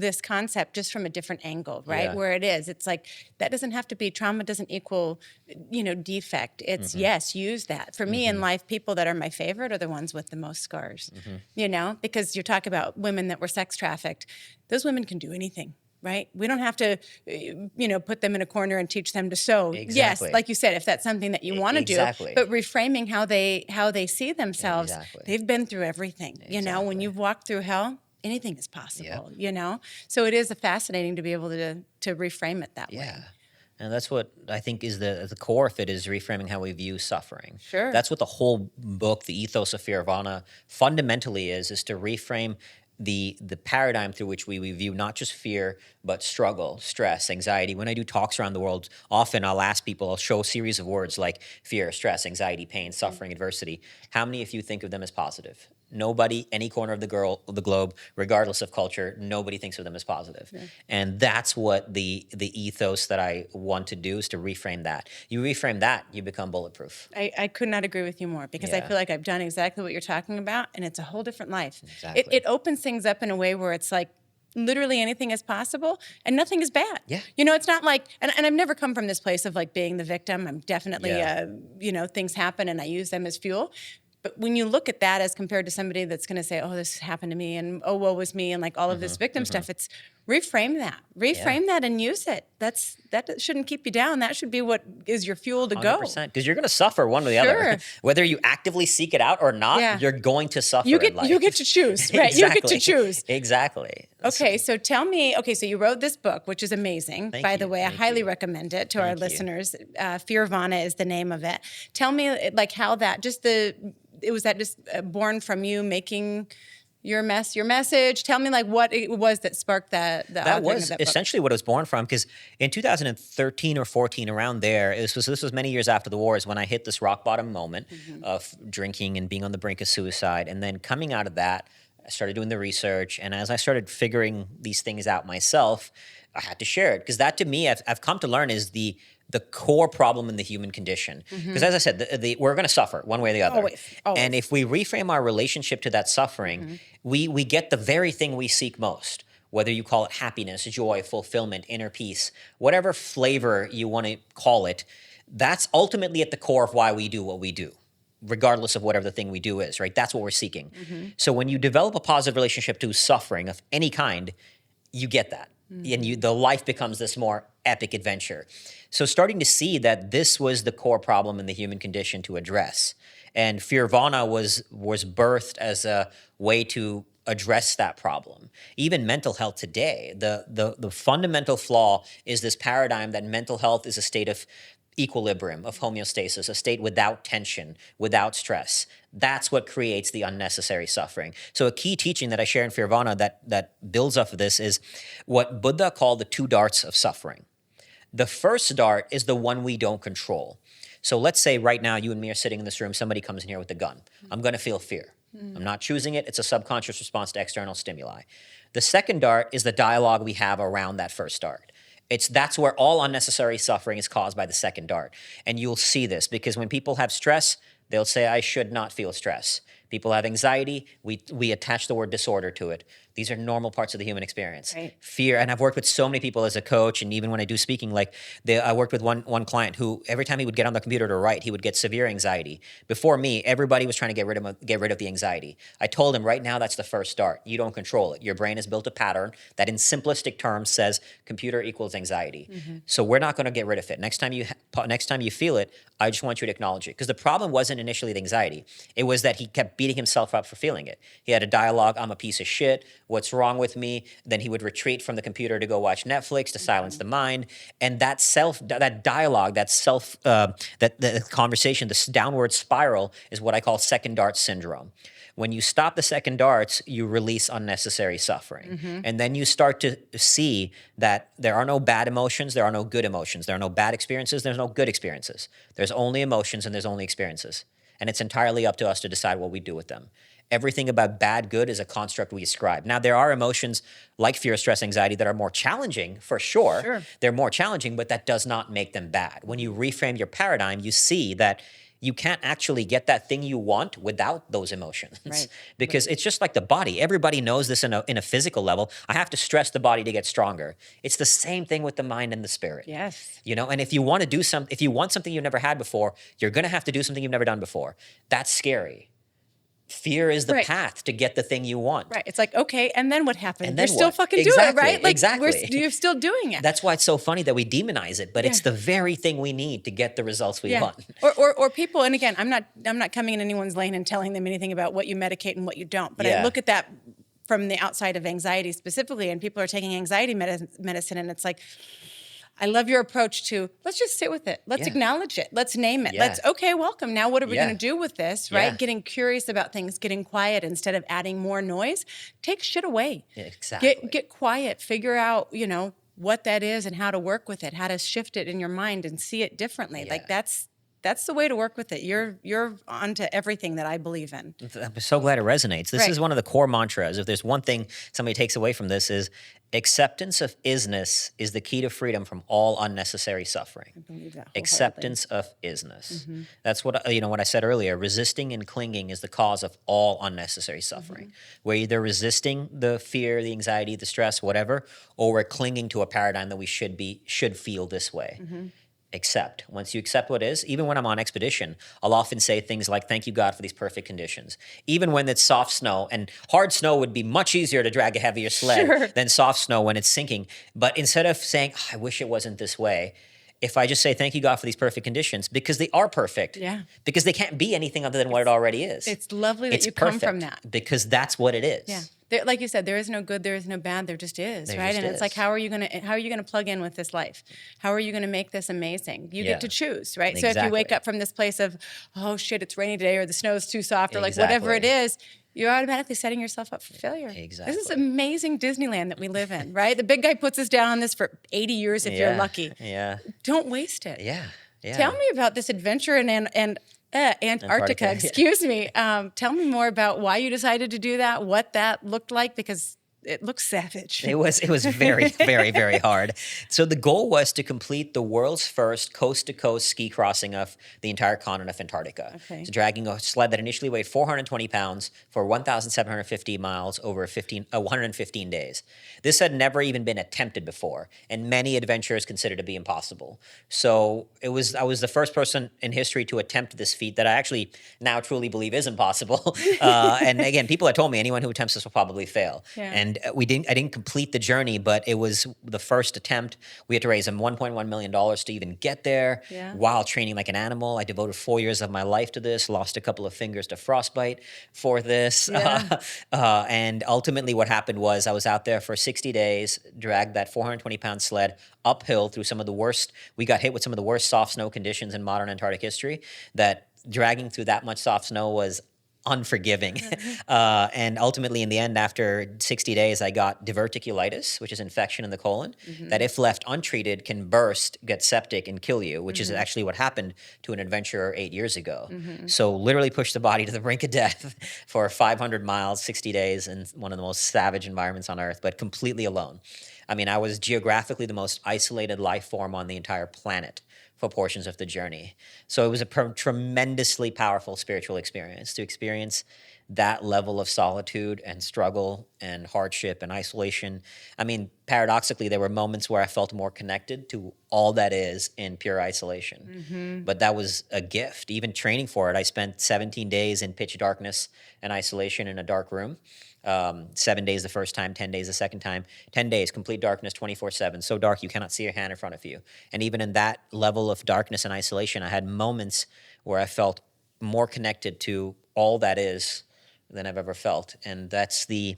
this concept just from a different angle, right? Yeah. Where it is, it's like that doesn't have to be trauma. Doesn't equal, defect. It's yes, use that. For me in life, people that are my favorite are the ones with the most scars. Because you talk about women that were sex trafficked. Those women can do anything. Right? We don't have to, put them in a corner and teach them to sew. Exactly. Yes, like you said, if that's something that you want to Exactly. do, but reframing how they see themselves. Exactly. They've been through everything. Exactly. When you've walked through hell, anything is possible. Yep. So it is fascinating to be able to reframe it that way. Yeah. And that's what I think is the core of it, is reframing how we view suffering. Sure. That's what the whole book, the ethos of Fearvana, fundamentally is to reframe the paradigm through which we view not just fear, but struggle, stress, anxiety. When I do talks around the world, often I'll ask people, I'll show a series of words like fear, stress, anxiety, pain, suffering, adversity. How many of you think of them as positive? Nobody, any corner of the globe, regardless of culture, nobody thinks of them as positive. Yeah. And that's what the ethos that I want to do, is to reframe that. You reframe that, you become bulletproof. I could not agree with you more, because I feel like I've done exactly what you're talking about, and it's a whole different life. Exactly. It opens things up in a way where it's like, literally anything is possible and nothing is bad. Yeah. It's not like, and I've never come from this place of like being the victim. I'm definitely, things happen and I use them as fuel. But when you look at that as compared to somebody that's going to say, oh, this happened to me, and oh, woe was me, and like all of this victim stuff, it's reframe that and use it. That shouldn't keep you down. That should be what is your fuel to 100%, go. Because you're going to suffer one way or the other. Whether you actively seek it out or not, you're going to suffer in life. You get to choose, right? Exactly. You get to choose. Exactly. Okay, so tell me, so you wrote this book, which is amazing. By the way, I highly recommend it to our listeners. Fearvana is the name of it. Tell me like how that, was that just born from you making your message? Tell me like what it was that sparked that was essentially what it was born from, because in 2013 or 14, around there, this was many years after the war, is when I hit this rock bottom moment of drinking and being on the brink of suicide. And then coming out of that, I started doing the research. And as I started figuring these things out myself, I had to share it, because that, to me, I've come to learn, is the core problem in the human condition. Because as I said, we're going to suffer one way or the other. Always. And if we reframe our relationship to that suffering, we get the very thing we seek most. Whether you call it happiness, joy, fulfillment, inner peace, whatever flavor you want to call it, that's ultimately at the core of why we do what we do, regardless of whatever the thing we do is, right? That's what we're seeking. So when you develop a positive relationship to suffering of any kind, you get that. And the life becomes this more epic adventure. So starting to see that this was the core problem in the human condition to address. And Fearvana was birthed as a way to address that problem. Even mental health today, the fundamental flaw is this paradigm that mental health is a state of equilibrium, of homeostasis, a state without tension, without stress. That's what creates the unnecessary suffering. So a key teaching that I share in Fearvana that builds off of this is what Buddha called the 2 darts of suffering. The first dart is the one we don't control. So let's say right now you and me are sitting in this room, somebody comes in here with a gun. I'm going to feel fear. I'm not choosing it. It's a subconscious response to external stimuli. The second dart is the dialogue we have around that first dart. That's where all unnecessary suffering is caused by the second dart. And you'll see this because when people have stress, they'll say, I should not feel stress. People have anxiety, we attach the word disorder to it. These are normal parts of the human experience. Right. Fear, and I've worked with so many people as a coach, and even when I do speaking, like I worked with one client who every time he would get on the computer to write, he would get severe anxiety. Before me, everybody was trying to get rid of the anxiety. I told him right now that's the first start. You don't control it. Your brain has built a pattern that in simplistic terms says computer equals anxiety. So we're not going to get rid of it. Next time you feel it, I just want you to acknowledge it. Because the problem wasn't initially the anxiety. It was that he kept beating himself up for feeling it. He had a dialogue, I'm a piece of shit. What's wrong with me? Then he would retreat from the computer to go watch Netflix to silence the mind. And that dialogue, the conversation, this downward spiral is what I call second dart syndrome. When you stop the second darts, you release unnecessary suffering. And then you start to see that there are no bad emotions, there are no good emotions. There are no bad experiences, there's no good experiences. There's only emotions and there's only experiences. And it's entirely up to us to decide what we do with them. Everything about bad, good is a construct we ascribe. Now, there are emotions like fear, stress, anxiety that are more challenging, for sure. They're more challenging, but that does not make them bad. When you reframe your paradigm, you see that you can't actually get that thing you want without those emotions. Right. Because it's just like the body. Everybody knows this in a physical level. I have to stress the body to get stronger. It's the same thing with the mind and the spirit. Yes. And if you want to do if you want something you've never had before, you're going to have to do something you've never done before. That's scary. Fear is the path to get the thing you want. Right. It's like, okay, and then what happened? And then You're still what? fucking doing it, right? Like, Exactly. You're still doing it. That's why it's so funny that we demonize it, but it's the very thing we need to get the results we want. Or people, and again, I'm not coming in anyone's lane and telling them anything about what you medicate and what you don't, but I look at that from the outside of anxiety specifically, and people are taking anxiety medicine, and it's like, I love your approach to, let's just sit with it. Let's acknowledge it. Let's name it. Okay, welcome. Now what are we going to do with this, right? Getting curious about things, getting quiet instead of adding more noise. Take shit away. Exactly. Get quiet. Figure out, what that is and how to work with it, how to shift it in your mind and see it differently. Like that's the way to work with it. You're onto everything that I believe in. I'm so glad it resonates. This is one of the core mantras. If there's one thing somebody takes away from this is acceptance of isness is the key to freedom from all unnecessary suffering. I believe that. Acceptance of isness. That's what what I said earlier. Resisting and clinging is the cause of all unnecessary suffering. We're either resisting the fear, the anxiety, the stress, whatever, or we're clinging to a paradigm that we should feel this way. Accept. Once you accept what is, even when I'm on expedition, I'll often say things like, thank you, God, for these perfect conditions. Even when it's soft snow, and hard snow would be much easier to drag a heavier sled than soft snow when it's sinking. But instead of saying, I wish it wasn't this way, if I just say, thank you, God, for these perfect conditions, because they are perfect. Because they can't be anything other than what it already is. It's lovely that you come from that. Because that's what it is. Yeah. Like you said, there is no good, there is no bad, there just is, right? And it's like, how are you gonna plug in with this life? How are you gonna make this amazing? You get to choose, right? So if you wake up from this place of, oh shit, it's rainy today, or the snow's too soft, or like whatever it is, you're automatically setting yourself up for failure. Exactly. This is amazing Disneyland that we live in, right? The big guy puts us down on this for 80 years if you're lucky. Don't waste it. Tell me about this adventure in Antarctica, excuse me. Tell me more about why you decided to do that, what that looked like, because it looks savage. It was very, very, very hard. So the goal was to complete the world's first coast-to-coast ski crossing of the entire continent of Antarctica. So dragging a sled that initially weighed 420 pounds for 1,750 miles over 115 days. This had never even been attempted before, and many adventurers considered it to be impossible. So I was the first person in history to attempt this feat that I actually now truly believe is impossible. And again, people had told me anyone who attempts this will probably fail. And I didn't complete the journey, but it was the first attempt. We had to raise $1.1 million to even get there while training like an animal. I devoted 4 years of my life to this, lost a couple of fingers to frostbite for this. And ultimately what happened was I was out there for 60 days, dragged that 420-pound sled uphill through some of the worst. We got hit with some of the worst soft snow conditions in modern Antarctic history. That dragging through that much soft snow was unforgiving. And ultimately, in the end, after 60 days, I got diverticulitis, which is infection in the colon, that if left untreated can burst, get septic, and kill you, which is actually what happened to an adventurer 8 years ago. So literally pushed the body to the brink of death for 500 miles, 60 days in one of the most savage environments on Earth, but completely alone. I mean, I was geographically the most isolated life form on the entire planet for portions of the journey. So it was a tremendously powerful spiritual experience to experience that level of solitude and struggle and hardship and isolation. I mean, paradoxically, there were moments where I felt more connected to all that is in pure isolation. But that was a gift. Even training for it, I spent 17 days in pitch darkness and isolation in a dark room. 7 days the first time, 10 days the second time, 10 days, complete darkness 24/7. So dark you cannot see your hand in front of you. And even in that level of darkness and isolation, I had moments where I felt more connected to all that is than I've ever felt. And that's the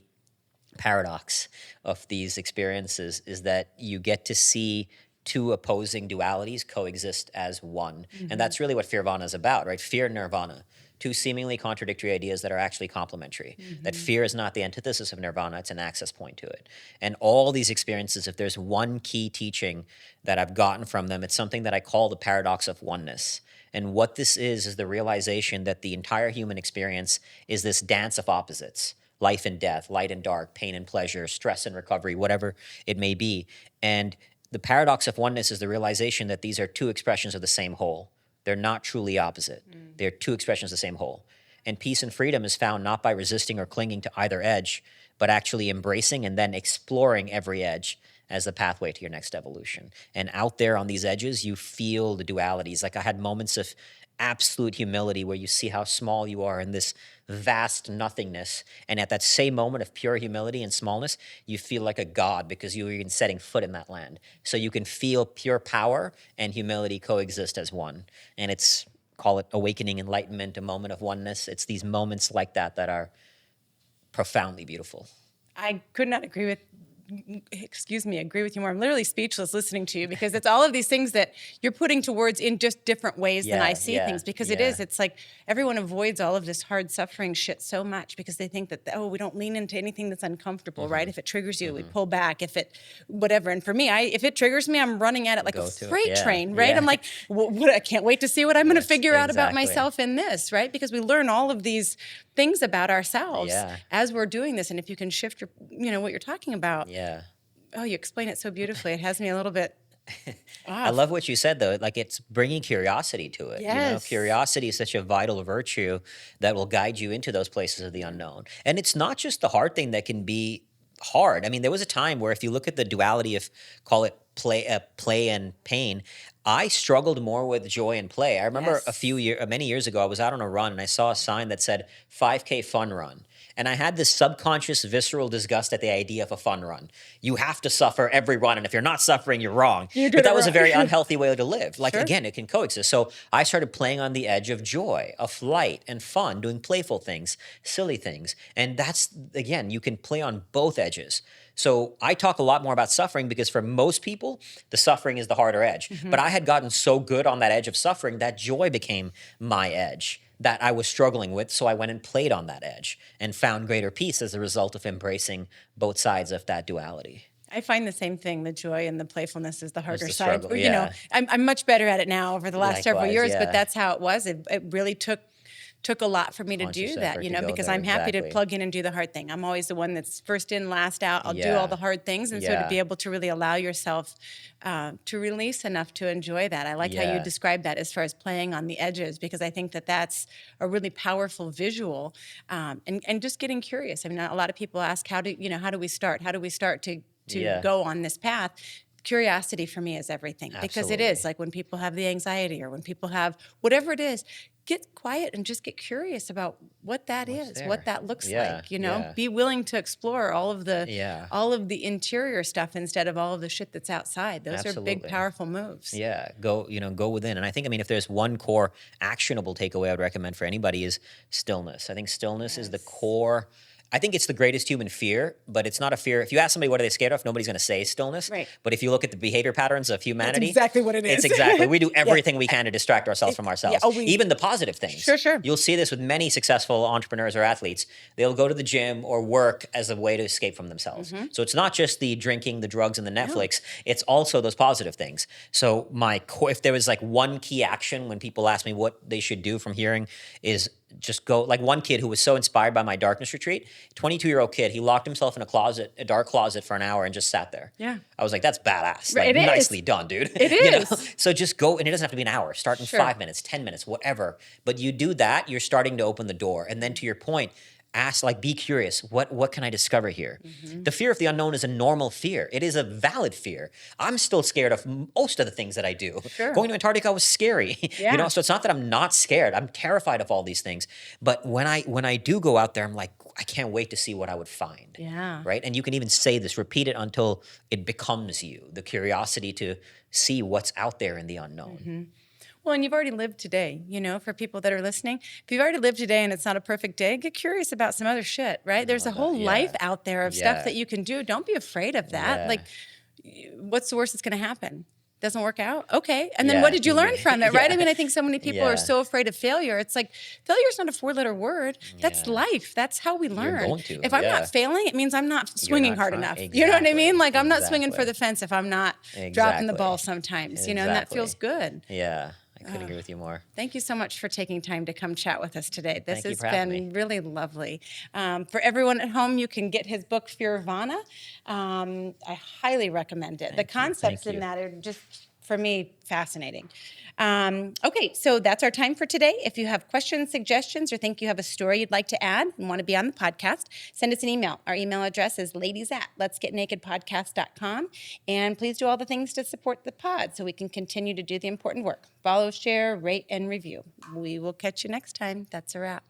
paradox of these experiences, is that you get to see two opposing dualities coexist as one. And that's really what Fearvana is about, right? Fear and nirvana. Two seemingly contradictory ideas that are actually complementary. That fear is not the antithesis of nirvana, it's an access point to it. And all these experiences, if there's one key teaching that I've gotten from them, it's something that I call the paradox of oneness. And what this is the realization that the entire human experience is this dance of opposites: life and death, light and dark, pain and pleasure, stress and recovery, whatever it may be. And the paradox of oneness is the realization that these are two expressions of the same whole. They're not truly opposite. They're two expressions of the same whole. And peace and freedom is found not by resisting or clinging to either edge, but actually embracing and then exploring every edge as the pathway to your next evolution. And out there on these edges, you feel the dualities. Like I had moments of absolute humility where you see how small you are in this vast nothingness. And at that same moment of pure humility and smallness, you feel like a god because you're even setting foot in that land. So you can feel pure power and humility coexist as one. And it's, call it awakening, enlightenment, a moment of oneness. It's these moments like that that are profoundly beautiful. I could not agree with you more. I'm literally speechless listening to you, because it's all of these things that you're putting to words in just different ways than I see things, because it's like everyone avoids all of this hard suffering shit so much because they think that, we don't lean into anything that's uncomfortable, right? If it triggers you, we pull back. If it, whatever. And for me, if it triggers me, I'm running at it like a freight train, right? I'm like, I can't wait to see what I'm going to figure out about myself in this, right? Because we learn all of these things about ourselves as we're doing this. And if you can shift your, what you're talking about. Oh, you explain it so beautifully. It has me a little bit I love what you said, though. Like, it's bringing curiosity to it. Yes. Curiosity is such a vital virtue that will guide you into those places of the unknown. And it's not just the hard thing that can be hard. I mean, there was a time where if you look at the duality of, call it play and pain, I struggled more with joy and play. I remember many years ago, I was out on a run and I saw a sign that said 5K fun run. And I had this subconscious, visceral disgust at the idea of a fun run. You have to suffer every run, and if you're not suffering, you're wrong. But that was a very unhealthy way to live. Like, again, it can coexist. So I started playing on the edge of joy, of light and fun, doing playful things, silly things. And that's, again, you can play on both edges. So I talk a lot more about suffering because for most people, the suffering is the harder edge. But I had gotten so good on that edge of suffering that joy became my edge that I was struggling with. So I went and played on that edge and found greater peace as a result of embracing both sides of that duality. I find the same thing. The joy and the playfulness is the harder side. Struggle, I'm much better at it now over the last several years, but that's how it was. It really took a lot for me to do that, because I'm happy to plug in and do the hard thing. I'm always the one that's first in, last out. I'll do all the hard things. And so to be able to really allow yourself to release enough to enjoy that. I like how you describe that as far as playing on the edges, because I think that that's a really powerful visual, and just getting curious. I mean, a lot of people ask, how do we start? How do we start to go on this path? Curiosity for me is everything. Because it is like when people have the anxiety or when people have whatever it is, get quiet and just get curious about what that is, what that looks like. Be willing to explore all of the interior stuff instead of all of the shit that's outside. Those are big, powerful moves. Yeah, go within. And I think, if there's one core actionable takeaway I would recommend for anybody is stillness. I think stillness is the core. I think it's the greatest human fear, but it's not a fear. If you ask somebody what are they scared of, nobody's going to say stillness. Right. But if you look at the behavior patterns of humanity, that's exactly what it is. It's exactly. We do everything we can to distract ourselves from ourselves, even the positive things. Sure. You'll see this with many successful entrepreneurs or athletes. They'll go to the gym or work as a way to escape from themselves. So it's not just the drinking, the drugs, and the Netflix. It's also those positive things. So if there was like one key action when people ask me what they should do from hearing is just go. Like one kid who was so inspired by my darkness retreat, 22-year-old kid, he locked himself in a dark closet for an hour and just sat there. Yeah. I was like, that's badass. Right, Like, it is. nicely done, dude. It is. So just go, and it doesn't have to be an hour. Start in Sure. 5 minutes, 10 minutes, whatever. But you do that, you're starting to open the door. And then to your point, ask, like, be curious. What can I discover here? The fear of the unknown is a normal fear. It is a valid fear. I'm still scared of most of the things that I do. Sure. Going to Antarctica was scary. Yeah. So it's not that I'm not scared. I'm terrified of all these things. But when I do go out there, I'm like, I can't wait to see what I would find. Yeah. Right? And you can even say this, repeat it until it becomes you. The curiosity to see what's out there in the unknown. Well, and you've already lived today, for people that are listening. If you've already lived today and it's not a perfect day, get curious about some other shit, right? There's a whole life out there of stuff that you can do. Don't be afraid of that. Yeah. Like, what's the worst that's going to happen? Doesn't work out? Okay. And then what did you learn from it, right? I mean, I think so many people are so afraid of failure. It's like, failure is not a 4-letter word. That's life. That's how we learn. going to, if I'm not failing, it means I'm not swinging hard enough. You know what I mean? Like, I'm not swinging for the fence if I'm not dropping the ball sometimes, and that feels good. Yeah. I couldn't agree with you more. Thank you so much for taking time to come chat with us today. This Thank you has for having been me. really lovely. For everyone at home, you can get his book, Fearvana. I highly recommend it. The concepts in that are just, for me, fascinating. Okay, so that's our time for today. If you have questions, suggestions, or think you have a story you'd like to add and want to be on the podcast, send us an email. Our email address is ladies@letsgetnakedpodcast.com. And please do all the things to support the pod so we can continue to do the important work. Follow, share, rate, and review. We will catch you next time. That's a wrap.